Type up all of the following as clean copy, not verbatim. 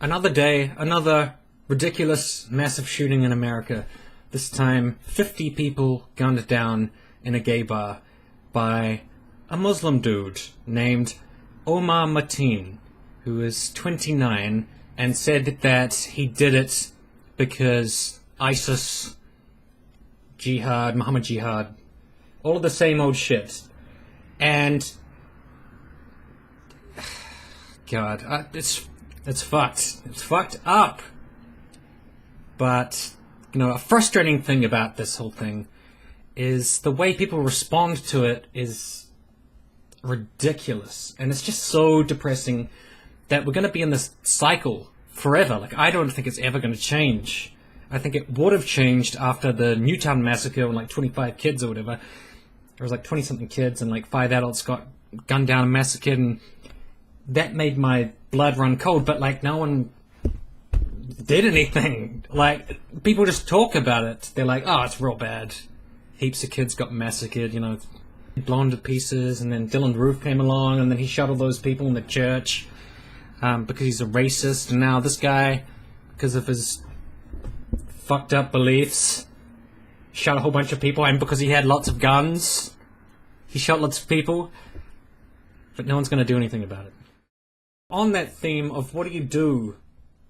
Another day, another ridiculous, massive shooting in America. This time, 50 people gunned down in a gay bar by a Muslim dude named Omar Mateen, who is 29, and said that he did it because ISIS, Jihad, Muhammad Jihad, all of the same old shit. And God, it's fucked. It's fucked up. But, you know, a frustrating thing about this whole thing is the way people respond to it is ridiculous. And it's just so depressing that we're going to be in this cycle forever. Like, I don't think it's ever going to change. I think it would have changed after the Newtown massacre when like 25 kids or whatever. There was like 20-something kids and like 5 adults got gunned down and massacred, and that made my blood run cold, but like no one did anything. Like, people just talk about it. They're like, oh, it's real bad. Heaps of kids got massacred, you know, blown to pieces, and then Dylan Roof came along, and then he shot all those people in the church because he's a racist, and now this guy, because of his fucked up beliefs, shot a whole bunch of people, and because he had lots of guns, he shot lots of people, but no one's going to do anything about it. On that theme of what do you do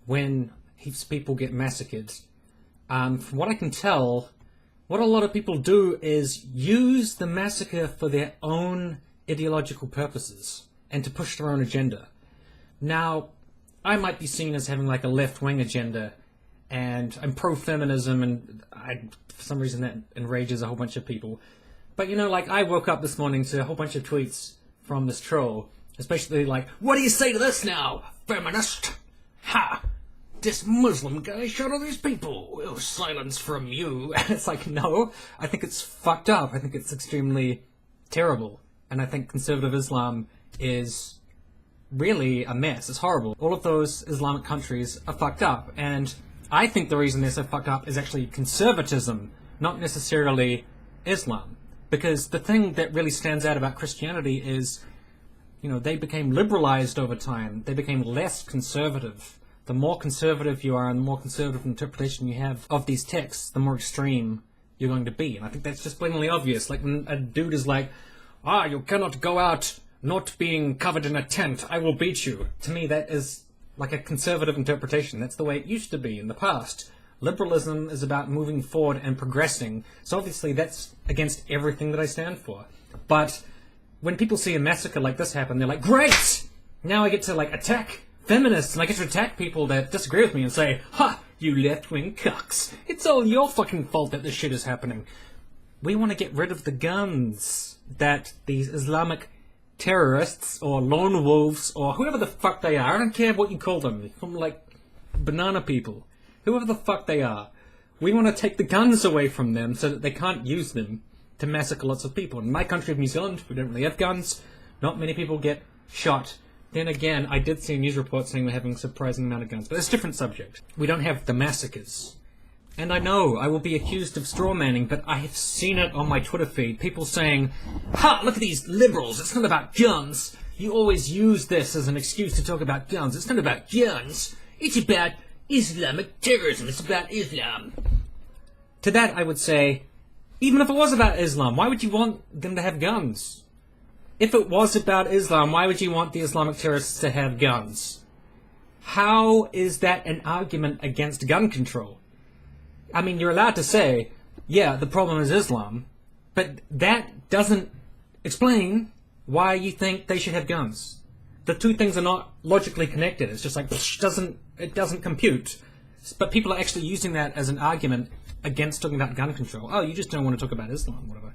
when heaps of people get massacred, from what I can tell, what a lot of people do is use the massacre for their own ideological purposes and to push their own agenda. Now, I might be seen as having like a left-wing agenda, and I'm pro-feminism, and for some reason that enrages a whole bunch of people. But, you know, like, I woke up this morning to a whole bunch of tweets from this troll, especially like, what do you say to this now, feminist? Ha! This Muslim guy shot all these people. Oh, silence from you. It's like, no, I think it's fucked up. I think it's extremely terrible. And I think conservative Islam is really a mess. It's horrible. All of those Islamic countries are fucked up. And I think the reason they're so fucked up is actually conservatism, not necessarily Islam. Because the thing that really stands out about Christianity is, you know, they became liberalized over time. They became less conservative. The more conservative you are and the more conservative interpretation you have of these texts, the more extreme you're going to be. And I think that's just blatantly obvious. Like, when a dude is like, you cannot go out not being covered in a tent, I will beat you. To me, that is like a conservative interpretation. That's the way it used to be in the past. Liberalism is about moving forward and progressing. So obviously that's against everything that I stand for. But when people see a massacre like this happen, they're like, great! Now I get to like attack feminists, and I get to attack people that disagree with me and say, ha! You left-wing cucks! It's all your fucking fault that this shit is happening. We want to get rid of the guns that these Islamic terrorists, or lone wolves, or whoever the fuck they are, I don't care what you call them, from like banana people, whoever the fuck they are, we want to take the guns away from them so that they can't use them to massacre lots of people. In my country of New Zealand, we don't really have guns. Not many people get shot. Then again, I did see a news report saying we're having a surprising amount of guns, but it's a different subject. We don't have the massacres. And I know I will be accused of strawmanning, but I have seen it on my Twitter feed. People saying, ha, look at these liberals, it's not about guns. You always use this as an excuse to talk about guns. It's not about guns. It's about Islamic terrorism. It's about Islam. To that I would say, even if it was about Islam, why would you want them to have guns? If it was about Islam, why would you want the Islamic terrorists to have guns? How is that an argument against gun control? I mean, you're allowed to say, yeah, the problem is Islam, but that doesn't explain why you think they should have guns. The two things are not logically connected. It's just like, it doesn't compute. But people are actually using that as an argument against talking about gun control. Oh, you just don't want to talk about Islam, whatever.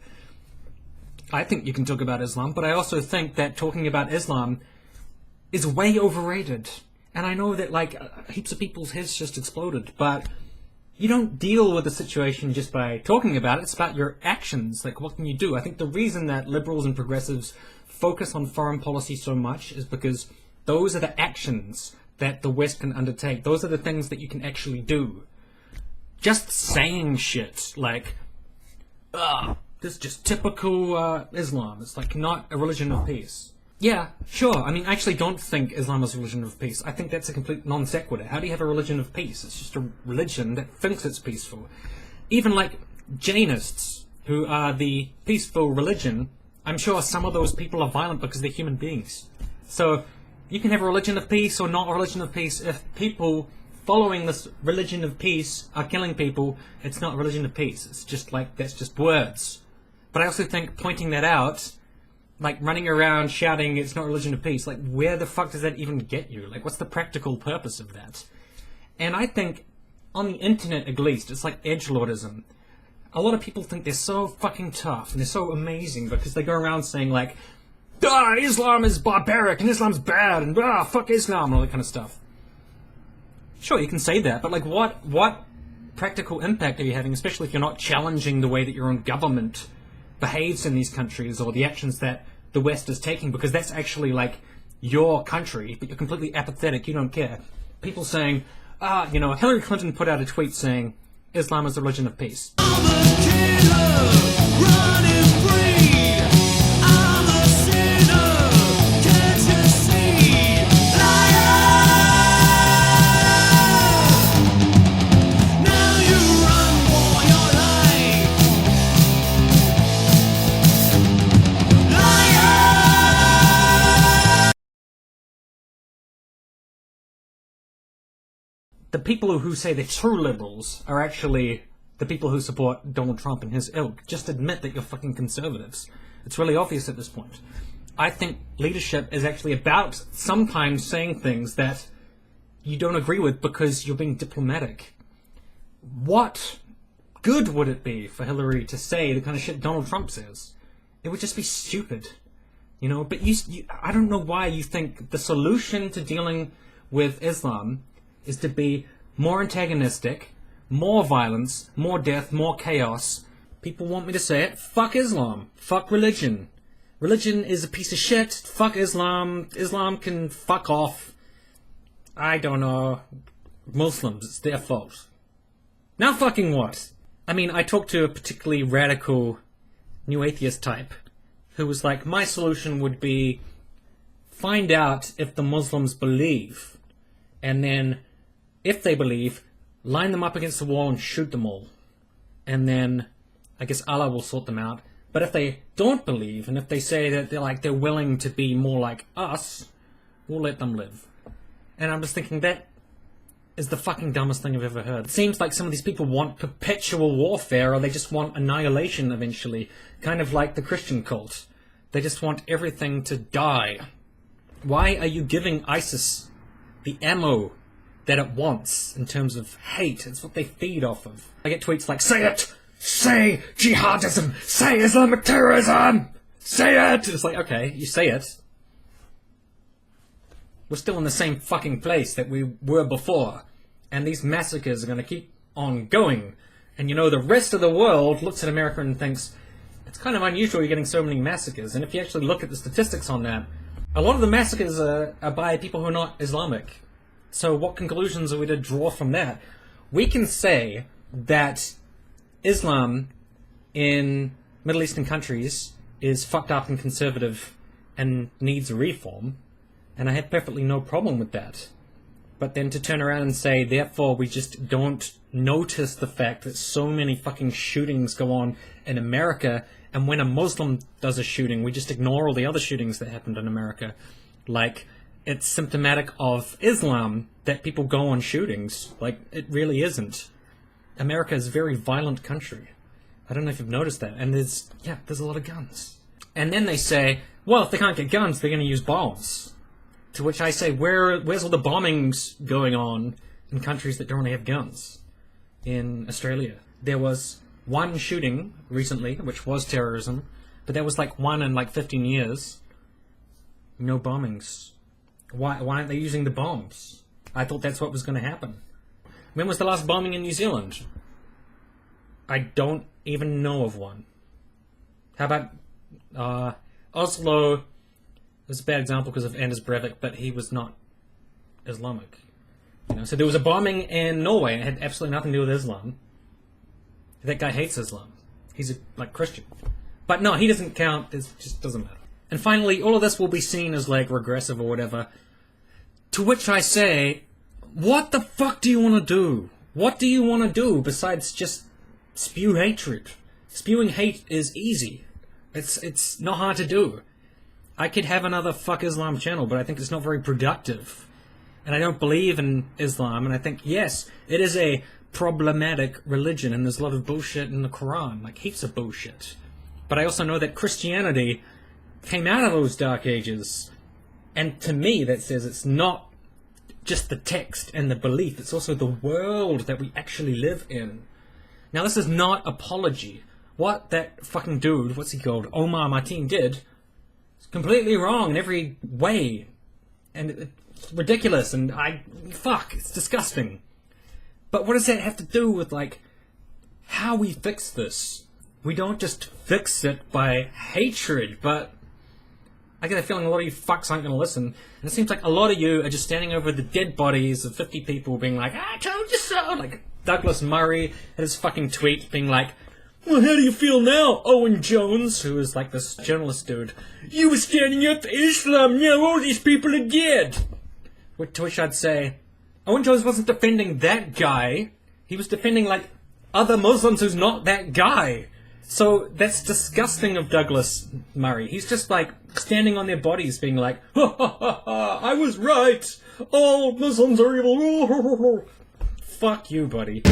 I think you can talk about Islam, but I also think that talking about Islam is way overrated. And I know that, like, heaps of people's heads just exploded, but you don't deal with the situation just by talking about it. It's about your actions. Like, what can you do? I think the reason that liberals and progressives focus on foreign policy so much is because those are the actions that the West can undertake. Those are the things that you can actually do. Just saying shit like, this is just typical Islam. It's like not a religion of peace. Yeah, sure. I mean, I actually don't think Islam is a religion of peace. I think that's a complete non sequitur. How do you have a religion of peace? It's just a religion that thinks it's peaceful. Even like Jainists, who are the peaceful religion, I'm sure some of those people are violent because they're human beings. So you can have a religion of peace or not a religion of peace. If people following this religion of peace are killing people, it's not a religion of peace. It's just like, that's just words. But I also think pointing that out, like running around shouting it's not religion of peace, like where the fuck does that even get you? Like what's the practical purpose of that? And I think on the internet at least, it's like edgelordism. A lot of people think they're so fucking tough and they're so amazing because they go around saying like, Islam is barbaric and Islam's bad and fuck Islam and all that kind of stuff. Sure, you can say that, but like what practical impact are you having, especially if you're not challenging the way that your own government behaves in these countries or the actions that the West is taking, because that's actually like your country, but you're completely apathetic, you don't care. People saying, Hillary Clinton put out a tweet saying Islam is the religion of peace. I'm a killer, running free. I'm a sinner, can't you see? Liar! Now you run for your life. The people who say they're true liberals are actually the people who support Donald Trump and his ilk. Just admit that you're fucking conservatives. It's really obvious at this point. I think leadership is actually about sometimes saying things that you don't agree with because you're being diplomatic. What good would it be for Hillary to say the kind of shit Donald Trump says? It would just be stupid. But I don't know why you think the solution to dealing with Islam is to be more antagonistic, more violence, more death, more chaos. People want me to say it. Fuck Islam. Fuck religion. Religion is a piece of shit. Fuck Islam. Islam can fuck off. I don't know. Muslims, it's their fault. Now fucking what? I mean, I talked to a particularly radical new atheist type who was like, my solution would be find out if the Muslims believe, and then if they believe, line them up against the wall and shoot them all. And then, I guess Allah will sort them out. But if they don't believe, and if they say that they're willing to be more like us, we'll let them live. And I'm just thinking, that is the fucking dumbest thing I've ever heard. It seems like some of these people want perpetual warfare, or they just want annihilation eventually. Kind of like the Christian cult. They just want everything to die. Why are you giving ISIS the ammo that it wants in terms of hate? It's what they feed off of. I get tweets like, say it! Say jihadism! Say Islamic terrorism! Say it! It's like, okay, you say it. We're still in the same fucking place that we were before. And these massacres are going to keep on going. And the rest of the world looks at America and thinks, it's kind of unusual you're getting so many massacres. And if you actually look at the statistics on that, a lot of the massacres are by people who are not Islamic. So what conclusions are we to draw from that? We can say that Islam in Middle Eastern countries is fucked up and conservative and needs a reform, and I have perfectly no problem with that. But then to turn around and say, therefore we just don't notice the fact that so many fucking shootings go on in America, and when a Muslim does a shooting, we just ignore all the other shootings that happened in America. Like, it's symptomatic of Islam that people go on shootings. Like, it really isn't. America is a very violent country. I don't know if you've noticed that. And there's a lot of guns. And then they say, well, if they can't get guns, they're going to use bombs. To which I say, where's all the bombings going on in countries that don't really have guns? In Australia, there was one shooting recently, which was terrorism, but there was like one in like 15 years. No bombings. Why aren't they using the bombs? I thought that's what was going to happen. When was the last bombing in New Zealand? I don't even know of one. How about Oslo? It's a bad example because of Anders Breivik, but he was not Islamic. So there was a bombing in Norway, and it had absolutely nothing to do with Islam. That guy hates Islam. He's a Christian. But no, he doesn't count. It just doesn't matter. And finally, all of this will be seen as, like, regressive or whatever. To which I say, what the fuck do you want to do? What do you want to do besides just spew hatred? Spewing hate is easy. It's not hard to do. I could have another Fuck Islam channel, but I think it's not very productive. And I don't believe in Islam, and I think, yes, it is a problematic religion, and there's a lot of bullshit in the Quran, like heaps of bullshit. But I also know that Christianity came out of those dark ages, and to me that says it's not just the text and the belief, it's also the world that we actually live in. Now this is not apology. What that fucking dude, what's he called, Omar Martin did, is completely wrong in every way. And it's ridiculous, and it's disgusting. But what does that have to do with, like, how we fix this? We don't just fix it by hatred, but I get a feeling a lot of you fucks aren't going to listen. And it seems like a lot of you are just standing over the dead bodies of 50 people being like, I told you so! Like Douglas Murray had his fucking tweet being like, well, how do you feel now, Owen Jones, who is like this journalist dude? You were standing up for Islam, now all these people are dead! To which I'd say, Owen Jones wasn't defending that guy. He was defending, like, other Muslims who's not that guy. So that's disgusting of Douglas Murray. He's just, like, standing on their bodies being like, ha ha ha ha, I was right! All Muslims are evil! Fuck you, buddy.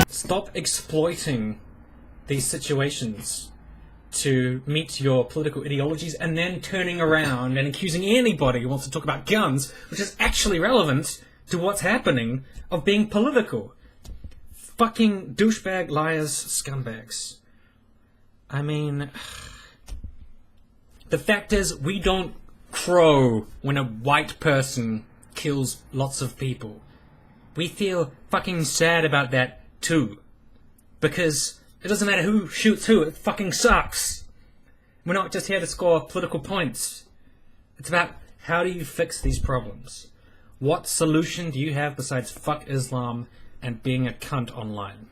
Stop exploiting these situations to meet your political ideologies and then turning around and accusing anybody who wants to talk about guns, which is actually relevant to what's happening, of being political. Fucking douchebag, liars, scumbags. I mean, the fact is, we don't crow when a white person kills lots of people. We feel fucking sad about that too. Because it doesn't matter who shoots who, it fucking sucks. We're not just here to score political points. It's about how do you fix these problems? What solution do you have besides fuck Islam and being a cunt online?